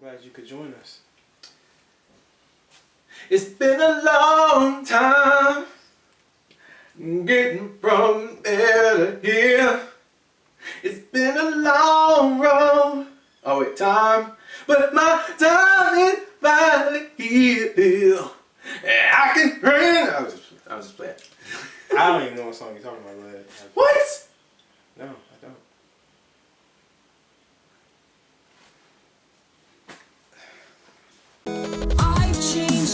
glad you could join us. It's been a long time getting from there to here. It's been a long road. Oh wait, time. But my time is finally here. I can bring. I was just playing. I don't even know what song you're talking about, but What? No, I don't.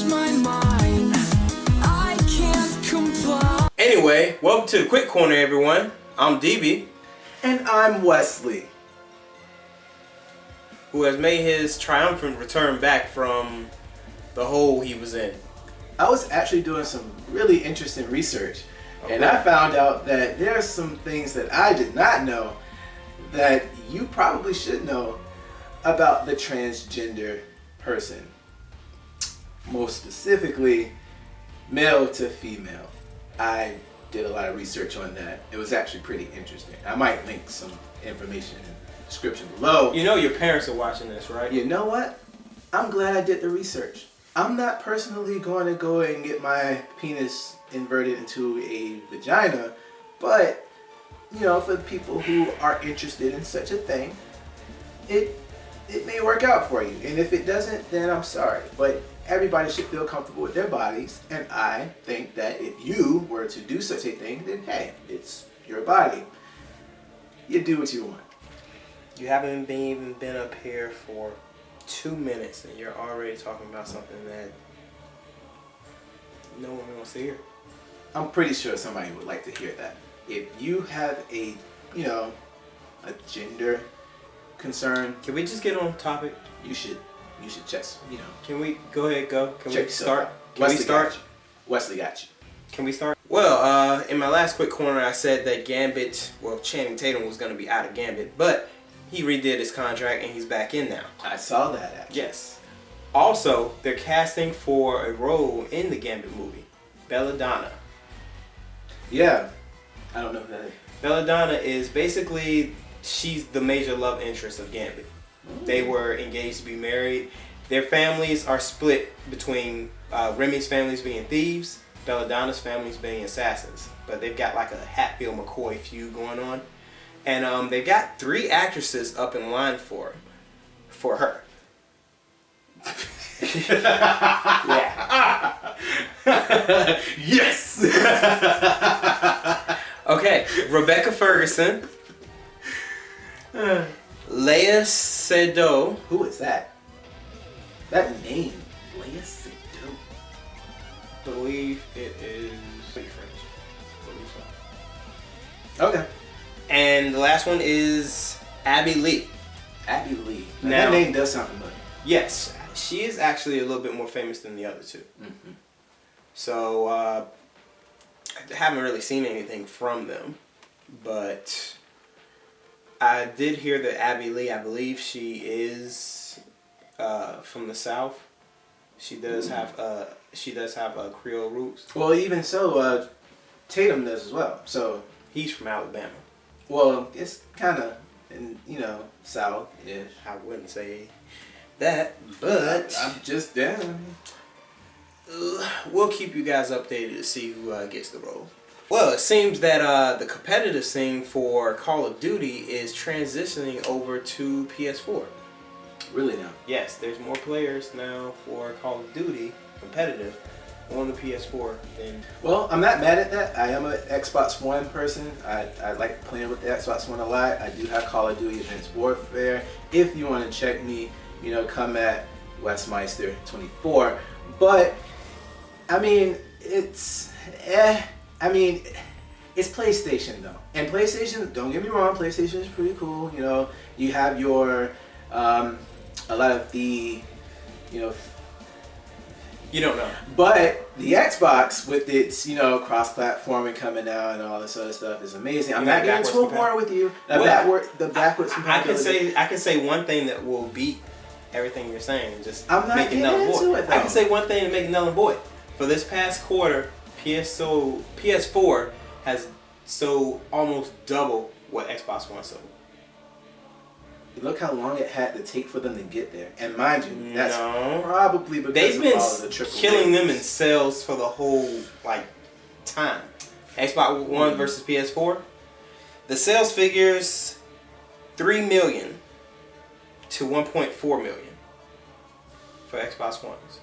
My mind, I can't comply. Anyway, welcome to the Quick Corner, everyone. I'm DB, And I'm Wesley. who has made his triumphant return back from the hole he was in. I was actually doing some really interesting research, and Okay. I found out that there are some things that I did not know that you probably should know about the transgender person. Most specifically, male to female. I did a lot of research on that. It was actually pretty interesting. I might link some information in the description below. You know your parents are watching this, right? You know what? I'm glad I did the research. I'm not personally going to go and get my penis inverted into a vagina, but, you know, for the people who are interested in such a thing, it may work out for you. And if it doesn't, then I'm sorry. But everybody should feel comfortable with their bodies, and I think that if you were to do such a thing, then hey, it's your body. You do what you want. You haven't even been up here for 2 minutes and you're already talking about something that no one wants to hear. I'm pretty sure somebody would like to hear that. If you have a, you know, a gender concern, Can we just get on topic? you should check, you know. Can we go ahead, go? Can Check we yourself start? out. Can we Wesley start? got you. Wesley got you. Can we start? Well, in my last quick corner, I said that Channing Tatum was going to be out of Gambit, but he redid his contract and he's back in now. I saw that actually. Yes. Also, they're casting for a role in the Gambit movie, Belladonna. Yeah. I don't know who that is. Belladonna is basically, she's the major love interest of Gambit. They were engaged to be married. Their families are split between Remy's families being thieves, Belladonna's families being assassins. But they've got like a Hatfield McCoy feud going on. And they've got 3 actresses up in line for her. Yeah. Yes! Okay, Rebecca Ferguson, Leia Seydoux. Who is that? That name, Leia Seydoux. Believe it is French. Believe so. Okay. And the last one is Abby Lee. Abby Lee. Now, Now- that name does sound familiar. Yes, she is actually a little bit more famous than the other 2. Mm-hmm. So I haven't really seen anything from them, but I did hear that Abby Lee, I believe she is from the South. She does have Creole roots. Well, even so, Tatum does as well. So, He's from Alabama. well, it's kind of, in, you know, South-ish. I wouldn't say that, but I'm just down. we'll keep you guys updated to see who gets the role. Well, it seems that the competitive scene for Call of Duty is transitioning over to PS4. Really now. Yes, there's more players now for Call of Duty competitive on the PS4 than... Well, I'm not mad at that. I am an Xbox One person. I like playing with the Xbox One a lot. I do have Call of Duty Advanced Warfare. If you want to check me, you know, come at Westmeister24. But, I mean, it's PlayStation though. And PlayStation, don't get me wrong, PlayStation is pretty cool. You know, you have your, a lot of the, you know, You don't know. but the Xbox with its, you know, cross-platforming coming out and all this other stuff is amazing. I'm You not mean getting backwards too war with you. The Well, backwards I compatibility. can say one thing that will beat everything you're saying and just I'm not make it getting null and into void. it, though. I can say one thing to make it null and void. For this past quarter, PS4 has sold almost double what Xbox One sold. Look how long it had to take for them to get there. And mind you, that's No. probably because They've of been all of the triple killing them in A's. sales for the whole like time. Xbox One versus PS4. The sales figures 3 million to 1.4 million for Xbox Ones.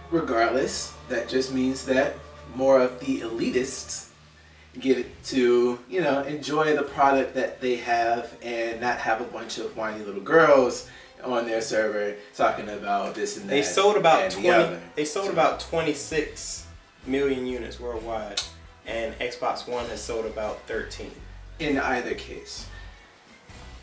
Regardless, that just means that more of the elitists get to, you know, enjoy the product that they have and not have a bunch of whiny little girls on their server talking about this and that. They sold about and the 20. other. They sold about 26 million units worldwide, and Xbox One has sold about 13. In either case,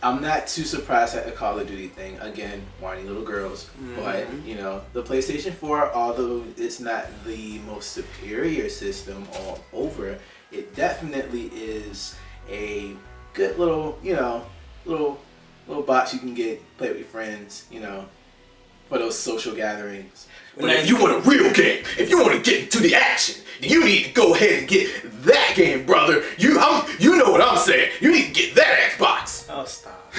I'm not too surprised at the Call of Duty thing. Again, whiny little girls. But, you know, the PlayStation 4, although it's not the most superior system all over, it definitely is a good little, you know, little box you can get, play with your friends, you know, for those social gatherings. But if you want a real game, if you want to get into the action, you need to go ahead and get that game, brother. You know what I'm saying. You need to get that Xbox. Oh, stop.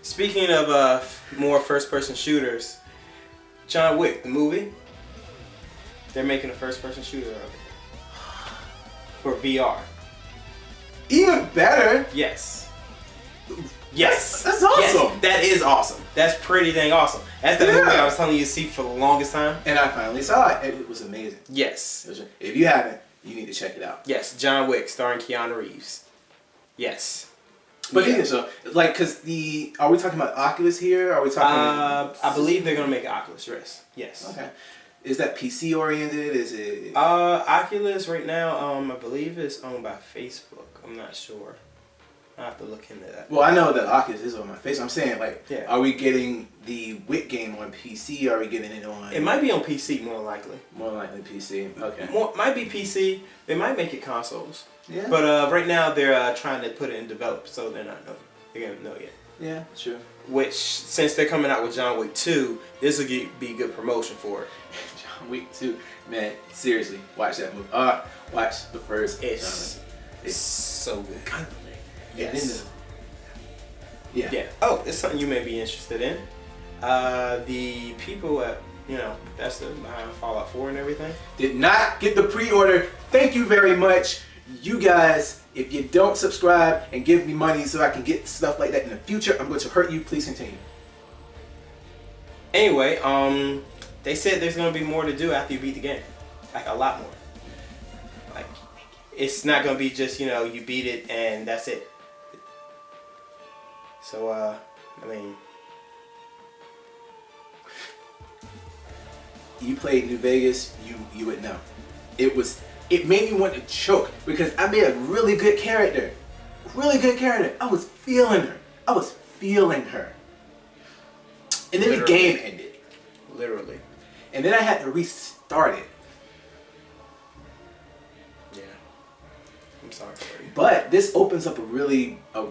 Speaking of more first-person shooters, John Wick, the movie, they're making a first-person shooter of it. For VR. Even better. Yes. Yes. That's awesome. Yes, that is awesome. That's pretty dang awesome. That's the movie I was telling you to see for the longest time. And I finally saw it, and it was amazing. Yes. If you haven't, you need to check it out. Yes, John Wick starring Keanu Reeves. Yes. But Yeah. yeah, so like, are we talking about Oculus here? Are we talking? I believe they're gonna make an Oculus Rift. Yes. Okay. Is that PC oriented? Is it? Oculus right now, I believe it's owned by Facebook. I'm not sure. I have to look into that. Well, I know that Oculus is on my face. I'm saying, like, Yeah. are we getting the Wick game on PC? Are we getting it on? It might be on PC more likely. More likely PC. Okay. Might be PC. They might make it consoles. Yeah. But right now they're trying to put it in develop, so they're not know. They're gonna know yet. Yeah, sure. Which, since they're coming out with John Wick 2, this will be good promotion for it. John Wick 2. Man, seriously, watch that movie. Watch the first. It's so good. kind of Yes. Yeah. Yeah. Oh, it's something you may be interested in. The people at that's behind Fallout 4 and everything. Did not get the pre-order. Thank you very much. You guys, if you don't subscribe and give me money so I can get stuff like that in the future, I'm going to hurt you. Please continue. Anyway, they said there's gonna be more to do after you beat the game, like a lot more. Like, it's not gonna be just you beat it and that's it. So I mean, You played New Vegas, you would know. It made me want to choke because I made a really good character. Really good character. I was feeling her. And then the Literally. game ended. literally. And then I had to restart it. Yeah. I'm sorry for you. But this opens up a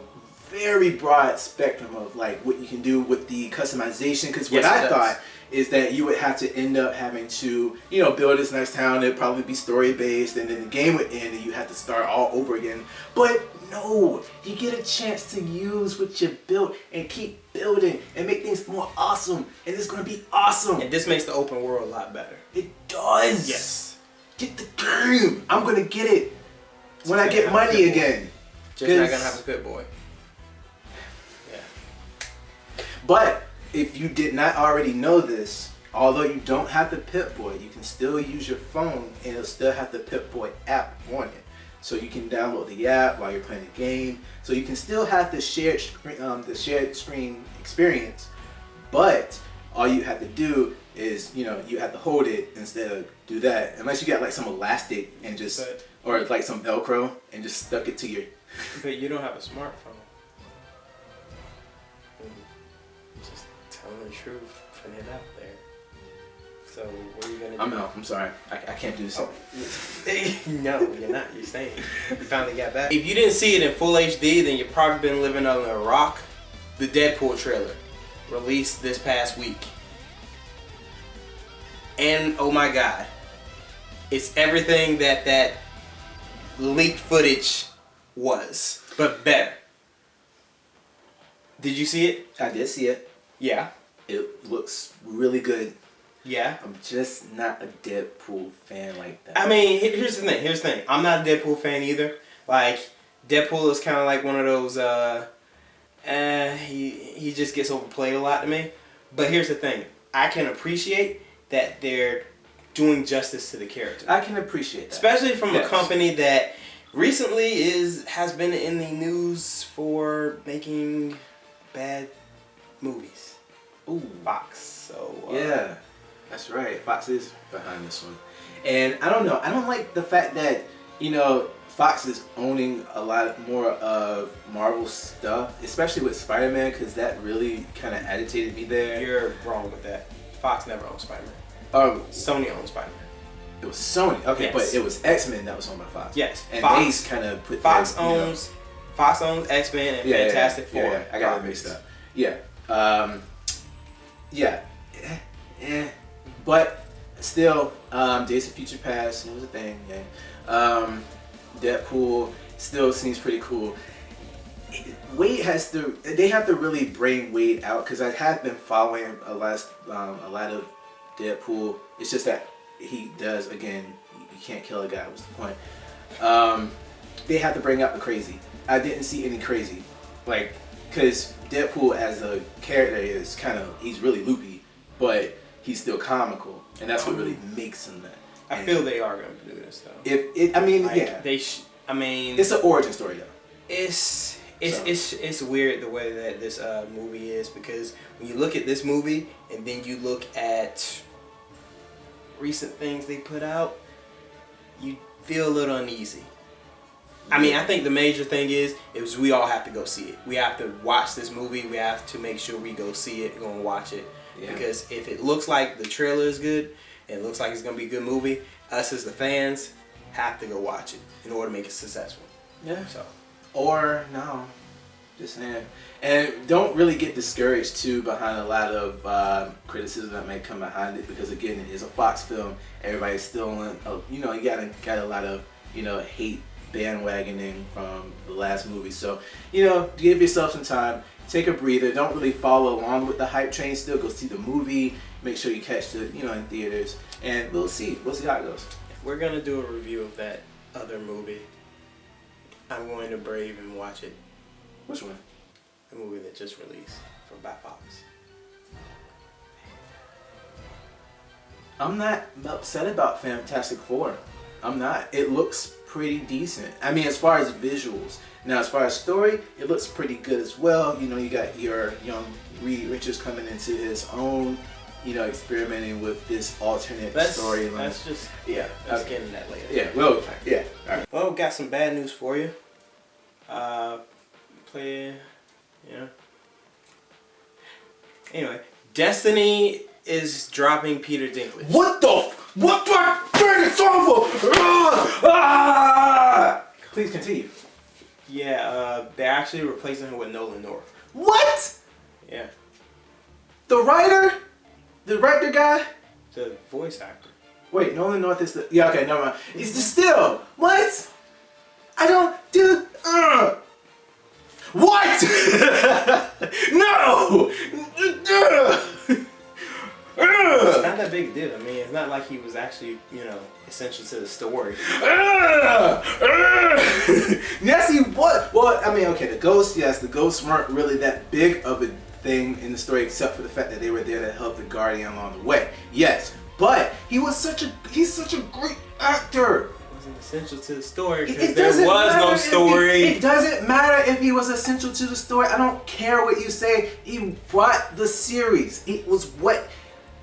very broad spectrum of like what you can do with the customization. Because what Yes, it I does. thought is that you would have to end up having to, build this next town. It'd probably be story based, and then the game would end, and you have to start all over again. But no, you get a chance to use what you built and keep building and make things more awesome. And it's gonna be awesome. And this makes the open world a lot better. It does. Yes. Get the game. I'm gonna get it when I Just get have money good boy. again. Just not 'Cause- gonna have a good boy. Yeah. But if you did not already know this, although you don't have the Pip-Boy, you can still use your phone and it'll still have the Pip-Boy app on it. So you can download the app while you're playing the game. So you can still have the shared screen experience. But all you have to do is, you have to hold it instead of do that. Unless you got like some elastic and just, or like some Velcro and just stuck it to your. But you don't have a smartphone. Just telling the truth, putting it out there. So what are you gonna do? I'm out. I'm sorry. I can't do this. Oh. No, you're not. You're staying. You finally got back. If you didn't see it in full HD, then you've probably been living under a rock. The Deadpool trailer released this past week. And oh my god, it's everything that leaked footage was, but better. Did you see it? I did see it. Yeah. It looks really good. Yeah. I'm just not a Deadpool fan like that. I mean, here's the thing. Here's the thing. I'm not a Deadpool fan either. Like, Deadpool is kind of like one of those, he just gets overplayed a lot to me. But here's the thing. I can appreciate that they're doing justice to the character. I can appreciate that. Especially from Yes. a company that recently has been in the news for making bad movies. Ooh. Fox. So, Yeah, that's right. Fox is behind this one. And I don't know. I don't like the fact that, Fox is owning a lot more of Marvel stuff, especially with Spider-Man, because that really kind of agitated me there. You're wrong with that. Fox never owned Spider-Man. Oh, Sony owns Spider-Man. it was Sony. Okay, Yes. but it was X-Men that was owned by Fox. Yes. And Fox they kind of put Fox their, owns X-Men and Fantastic Four. Yeah, I got it mixed up. Yeah. Yeah. But still, Days of Future Past, it was a thing. Yeah. Deadpool still seems pretty cool. Wade they have to really bring Wade out, because I have been following a lot of Deadpool. It's just that he does, again, you can't kill a guy, what's the point? They have to bring out the crazy. I didn't see any crazy. Like, because Deadpool as a character is he's really loopy, but he's still comical. And that's what really makes him that. I feel they are going to do this though. Yeah. It's It's an origin story though. It's weird the way that this movie is, because when you look at this movie and then you look at recent things they put out, you feel a little uneasy. I mean, I think the major thing is we all have to go see it. We have to watch this movie. We have to make sure we go see it, go and watch it. Yeah. Because if it looks like the trailer is good, and it looks like it's going to be a good movie, us as the fans have to go watch it in order to make it successful. Yeah. So. Or no, just saying. And don't really get discouraged too behind a lot of criticism that may come behind it, because again, it is a Fox film. Everybody's still on. You got a lot of hate bandwagoning from the last movie. So give yourself some time. Take a breather. Don't really follow along with the hype train. Still go see the movie. Make sure you catch the in theaters, and we'll see how it goes. We're gonna do a review of that other movie. I'm going to brave and watch it. Which one? The movie that just released by Fox. I'm not upset about Fantastic Four. I'm not. It looks pretty decent. I mean, as far as visuals. Now, as far as story, it looks pretty good as well. You got your young Reed Richards coming into his own, experimenting with this alternate storyline. Let's just Yeah. let's get into that later. Yeah. Well. Yeah. All right. Well, got some bad news for you. Anyway, Destiny is dropping Peter Dinklage. What the Ah! Please continue. Yeah, they're actually replacing him with Nolan North. What? Yeah, The writer guy? the voice actor. Wait, Nolan North is the... Yeah, okay, never mind. He's the still. What? I don't do... What? No! It's not that big a deal. I mean, it's not like he was actually, essential to the story. Nessie, what? Well, I mean, okay, the ghosts weren't really that big of a thing in the story, except for the fact that they were there to help the Guardian along the way. Yes, but he's such a great actor. It wasn't essential to the story It because there doesn't was matter no if story. It doesn't matter if he was essential to the story. I don't care what you say. He brought the series. It was what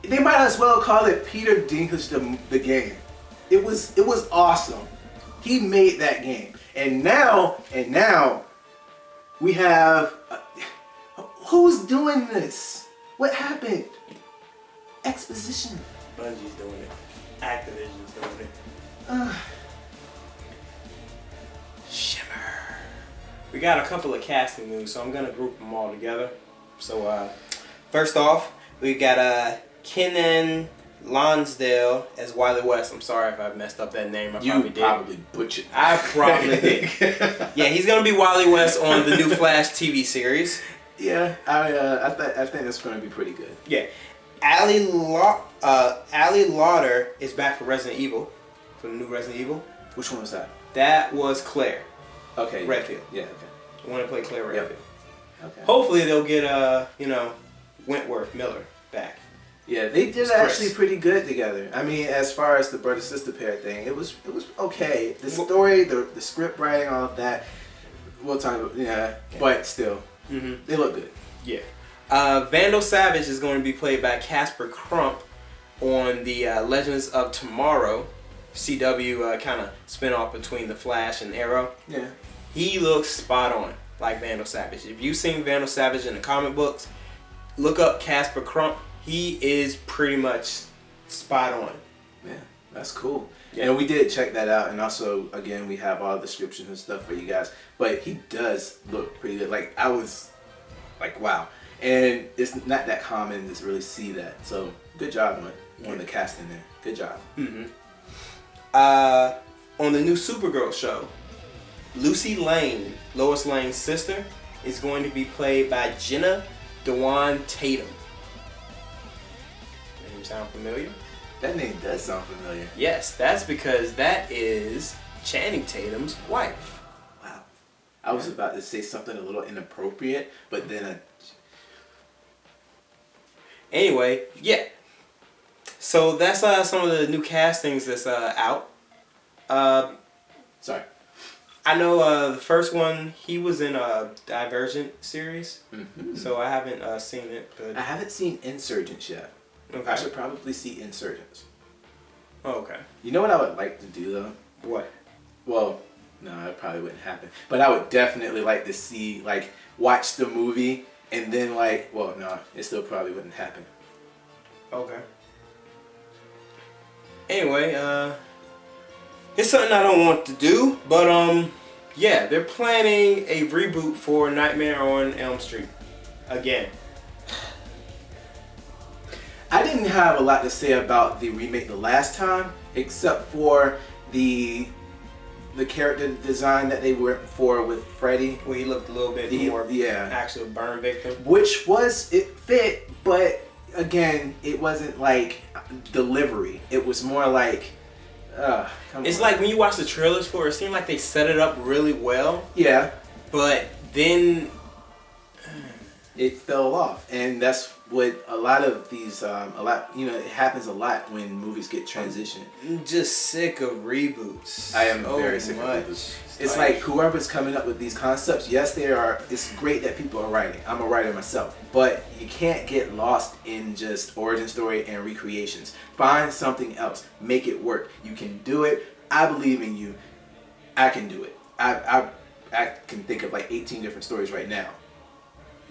they might as well call it Peter Dinklage the game. It was awesome. He made that game, and now we have who's doing this? What happened? Exposition. Bungie's doing it. Activision's doing it. Shimmer. We got a couple of casting news, so I'm gonna group them all together. So first off, we got Kenan Lonsdale as Wily West. I'm sorry if I messed up that name. You probably butchered. I probably did. Yeah, he's gonna be Wily West on the new Flash TV series. Yeah, I think that's going to be pretty good. Yeah. Ali Lauder is back for Resident Evil, for the new Resident Evil. Which one was that? That was Claire Okay. Redfield. Yeah. Okay. I want to play Claire Redfield. Okay. Hopefully they'll get Wentworth Miller back. Yeah, they did It's actually Chris. pretty good together. I mean, as far as the brother sister pair thing, it was okay. The story, the script writing, all of that. We'll talk about but still, they look good. Yeah. Vandal Savage is going to be played by Casper Crump on the Legends of Tomorrow CW kind of spinoff between The Flash and Arrow. Yeah. He looks spot on like Vandal Savage. If you've seen Vandal Savage in the comic books, look up Casper Crump. He is pretty much spot on. Yeah, that's cool. Yeah. And we did check that out, and also again we have all the descriptions and stuff for you guys. But he does look pretty good. Like I was like, wow. And it's not that common to really see that. So good job on the casting there. Good job. On the new Supergirl show, Lucy Lane, Lois Lane's sister, is going to be played by Jenna Dewan Tatum. Name sound familiar? That name does sound familiar. Yes, that's because that is Channing Tatum's wife. Wow. I was about to say something a little inappropriate, but then Anyway, yeah. So that's some of the new castings that's out. sorry. I know the first one, he was in a Divergent series, Mm-hmm. so I haven't seen it. But I haven't seen Insurgents yet. okay. I should probably see Insurgents. Oh, okay. You know what I would like to do though? What? Well, no, it probably wouldn't happen. But I would definitely like to see, like, watch the movie and then, like, well, no, it still probably wouldn't happen. Okay. Anyway, it's something I don't want to do, but yeah, they're planning a reboot for Nightmare on Elm Street again. I didn't have a lot to say about the remake the last time, except for the character design that they went for with Freddy, Where he looked a little bit more actual burn victim. which it fit, but again, it wasn't like delivery. It was more like, come It's on. like when you watch the trailers for it, it seemed like they set it up really well, Yeah, but then it fell off, and that's what a lot of these it happens a lot when movies get transitioned. I'm just sick of reboots. I am so very sick of much. reboots. It's like whoever's coming up with these concepts, yes, it's great that people are writing. I'm a writer myself, but you can't get lost in just origin story and recreations. Find something else, make it work. You can do it. I believe in you. I can do it. I can think of like 18 different stories right now.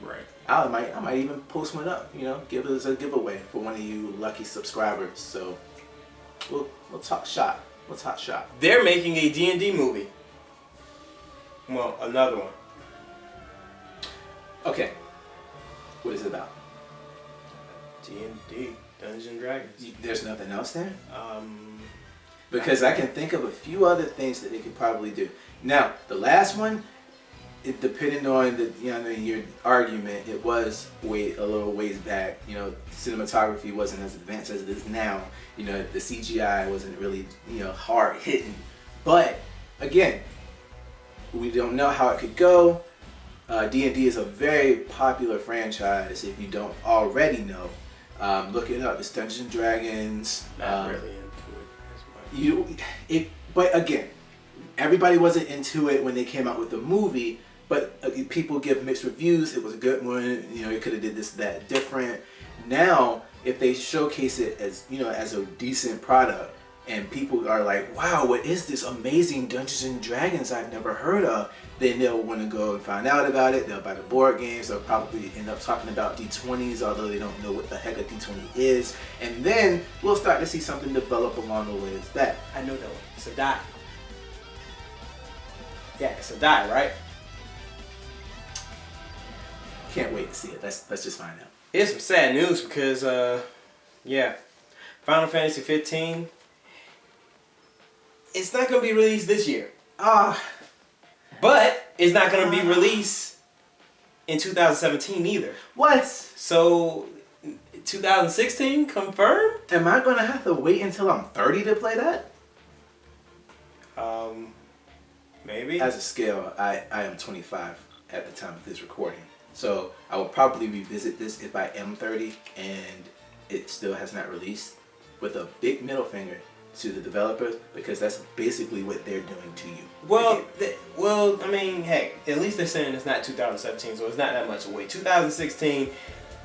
Right. I might even post one up, give us a giveaway for one of you lucky subscribers. So we'll talk shop. We'll talk shop. They're making a D&D movie. Well, another one. Okay. What is it about? D&D, Dungeons and Dragons. There's nothing else there? Um, Because I can think of a few other things that they could probably do. Now, the last one, it depending on your argument, it was a little ways back. Cinematography wasn't as advanced as it is now. The CGI wasn't really hard hitting. But again, we don't know how it could go. D&D is a very popular franchise. If you don't already know, look it up. It's Dungeons and Dragons. not really into it as much. But again, everybody wasn't into it when they came out with the movie. But people give mixed reviews. It was a good one. It could have did this, that, different. Now, if they showcase it as as a decent product, and people are like, "Wow, what is this amazing Dungeons and Dragons I've never heard of?" Then they'll want to go and find out about it. They'll buy the board games. They'll probably end up talking about D20s, although they don't know what the heck a D20 is. And then we'll start to see something develop along the way as that. I know that one. It's a die. Yeah, it's a die, right? Can't wait to see it. Let's just find out. It's some sad news because, Final Fantasy 15, it's not going to be released this year. But it's not going to be released in 2017 either. What? So 2016 confirmed? Am I gonna have to wait until I'm 30 to play that? Maybe. As a scale, I am 25 at the time of this recording. So I will probably revisit this if I am 30 and it still has not released, with a big middle finger to the developers, because that's basically what they're doing to you. Well, I mean, heck, at least they're saying it's not 2017, so it's not that much away. 2016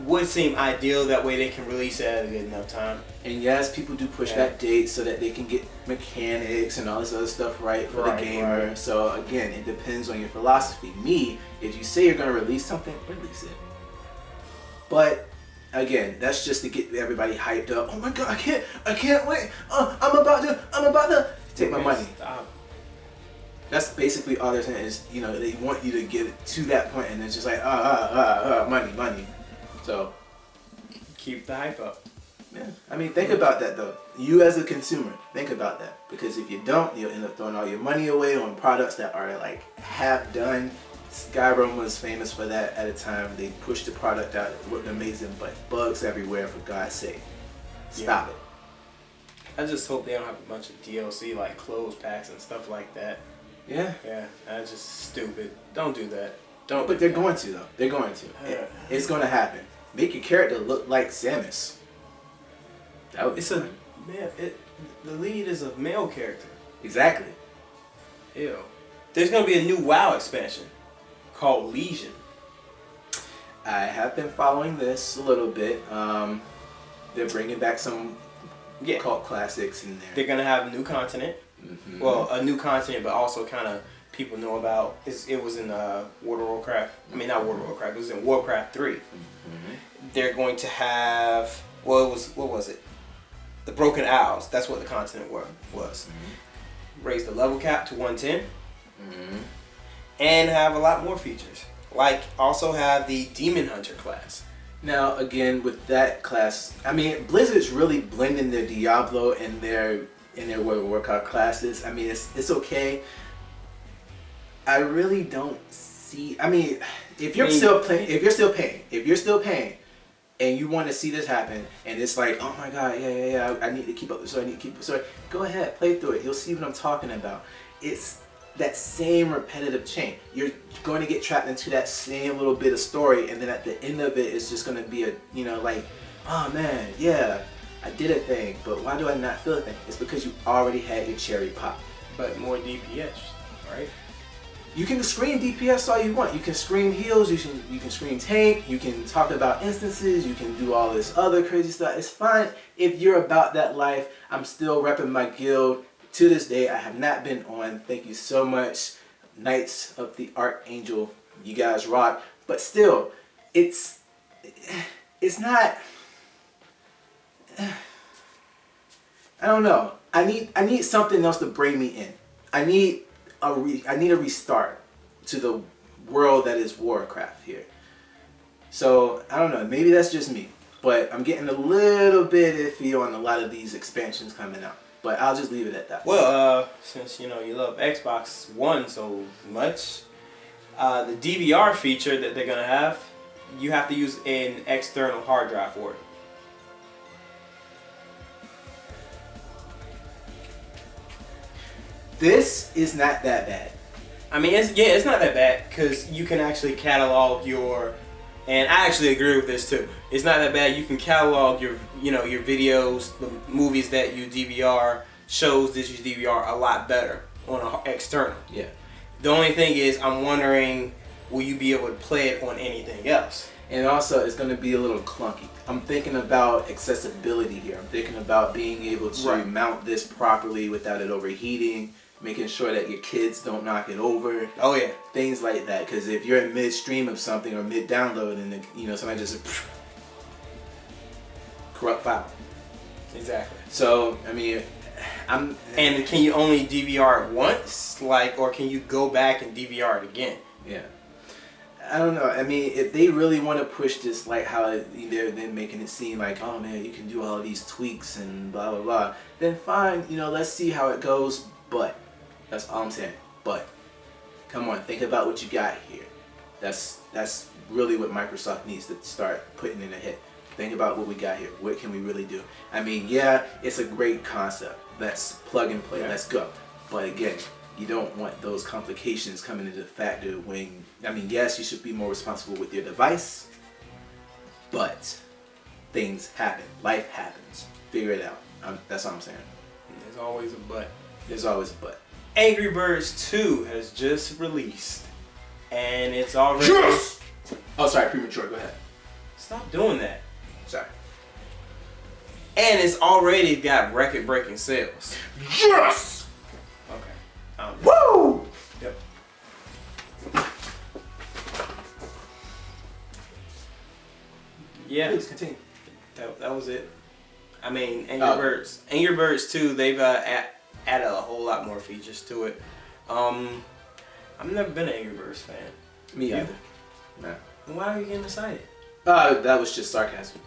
would seem ideal. That way they can release it at a good enough time. And yes, people do push that date so that they can get mechanics and all this other stuff right for the gamer. Right. So again, it depends on your philosophy. Me, if you say you're going to release something, release it. But again, that's just to get everybody hyped up. Oh my god, I can't wait. I'm about to take my money. Stop. That's basically all they're saying is, you know, they want you to get it to that point, and it's just like money. So Keep the hype up. yeah, I mean, think about that though. You as a consumer, think about that, because if you don't, you'll end up throwing all your money away on products that are like half done. Skyrim was famous for that at a time. They pushed the product out, it looked amazing, but bugs everywhere, for God's sake. Stop it. I just hope they don't have a bunch of DLC like clothes packs and stuff like that. Yeah. Yeah, that's just stupid. Don't do that. But they're going to though. They're going to. It's going to happen. Make your character look like Samus. That would be fun. The lead is a male character. Exactly. Ew. There's gonna be a new WoW expansion called Legion. I have been following this a little bit. They're bringing back some cult classics in there. They're gonna have a new continent. Mm-hmm. Well, a new continent, but also kind of people know about. It was in World of Warcraft. I mean, not World of Warcraft. It was in Warcraft 3. Mm-hmm. They're going to have. Well, what was it? The Broken Isles. That's what the continent was. Mm-hmm. Raise the level cap to 110. Mm-hmm. And have a lot more features. Like, also have the Demon Hunter class. Now, again, with that class, I mean, Blizzard's really blending their Diablo and their World of Warcraft classes. I mean, it's okay. I really don't see. I mean, if you're still paying, and you want to see this happen, and it's like, oh my god, yeah, I need to keep up the story. Go ahead, play through it. You'll see what I'm talking about. It's that same repetitive chain. You're going to get trapped into that same little bit of story, and then at the end of it, it's just going to be like, oh man, yeah, I did a thing, but why do I not feel a thing? It's because you already had your cherry pop. But more DPS, right? You can scream DPS all you want. You can scream heals, you can scream tank, you can talk about instances, you can do all this other crazy stuff. It's fine if you're about that life. I'm still repping my guild. To this day, I have not been on. Thank you so much, Knights of the Archangel. You guys rock. But still, it's not. I don't know. I need something else to bring me in. I need a restart to the world that is Warcraft here. So I don't know. Maybe that's just me, but I'm getting a little bit iffy on a lot of these expansions coming out. But I'll just leave it at that. Well, since you love Xbox One so much, the DVR feature that they're gonna have, you have to use an external hard drive for it. This is not that bad. I mean, it's not that bad because you can actually catalog your, and I actually agree with this too. It's not that bad. You can catalog your videos, the movies that you DVR, shows that you DVR a lot better on an external. Yeah. The only thing is, I'm wondering, will you be able to play it on anything else? And also, it's going to be a little clunky. I'm thinking about accessibility here. I'm thinking about being able to mount this properly without it overheating, making sure that your kids don't knock it over. Oh yeah. Things like that. Because if you're in midstream of something or mid-download and somebody just corrupt file. Exactly. So, I mean, And can you only DVR it once? Or can you go back and DVR it again? Yeah. I don't know. I mean, if they really want to push this, like how they're making it seem like, oh man, you can do all of these tweaks and blah blah blah, then fine. Let's see how it goes. But that's all I'm saying. But come on, think about what you got here. That's really what Microsoft needs to start putting in their head. Think about what we got here. What can we really do? I mean, yeah, it's a great concept. Let's plug and play. Let's go. But again, you don't want those complications coming into the factor when, I mean, yes, you should be more responsible with your device, but things happen. Life happens. Figure it out. That's all I'm saying. There's always a but. There's always a but. Angry Birds 2 has just released, and it's already. Yes! Oh, sorry, premature. Go ahead. Stop doing that. Sorry. And it's already got record-breaking sales. Yes! Okay. Woo! Yep. Yeah. Please continue. That was it. I mean, Angry Birds 2, they've added a whole lot more features to it. I've never been an Angry Birds fan. Me You? either. No. Then why are you getting excited? That was just sarcasm.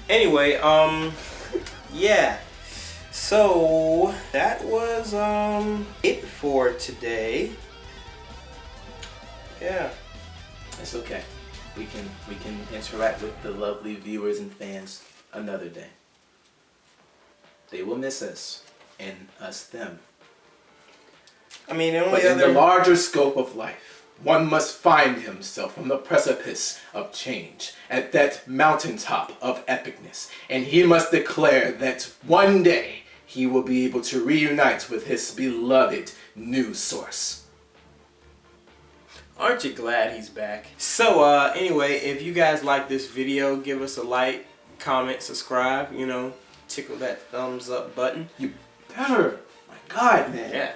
Anyway, yeah. So that was it for today. Yeah. It's okay. We can interact with the lovely viewers and fans another day. They will miss us, and us them. I mean, the But only in the other larger scope of life, one must find himself on the precipice of change, at that mountaintop of epicness, and he must declare that one day he will be able to reunite with his beloved new source. Aren't you glad he's back? So, anyway, if you guys like this video, give us a like, comment, subscribe, you know, tickle that thumbs up button. You better. My God, man. Yeah,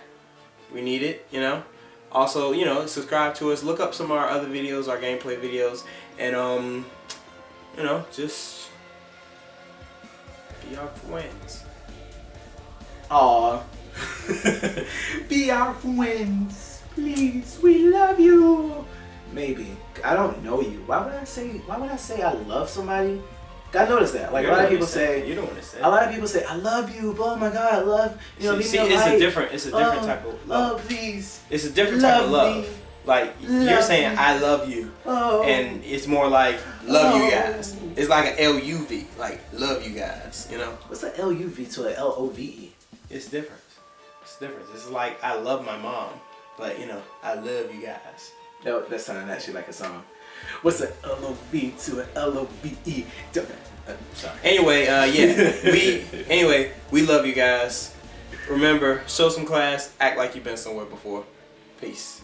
we need it, you know. Also, you know, subscribe to us, look up some of our other videos, our gameplay videos, and, you know, just be our friends. Aw. Be our friends. Please, we love you. Maybe. I don't know you. Why would I say I love somebody? I noticed that. Like, a lot of people say, You don't want to say. a lot of people say, I love you. Oh my God, I love, you know, See, leave me a it's light. a different type of love. Oh, please. It's a different type of Love love. me. Like, you're Love saying, me. I love you. Oh. And it's more like, love you Oh. guys. It's like an L-U-V. Like, love you guys, you know? What's an L-U-V to an L-O-V-E? It's different. It's different. It's like, I love my mom. But, you know, I love you guys. No, that sounded actually like a song. What's an L-O-V to an L-O-V-E? Sorry. Anyway, yeah. We love you guys. Remember, show some class, act like you've been somewhere before. Peace.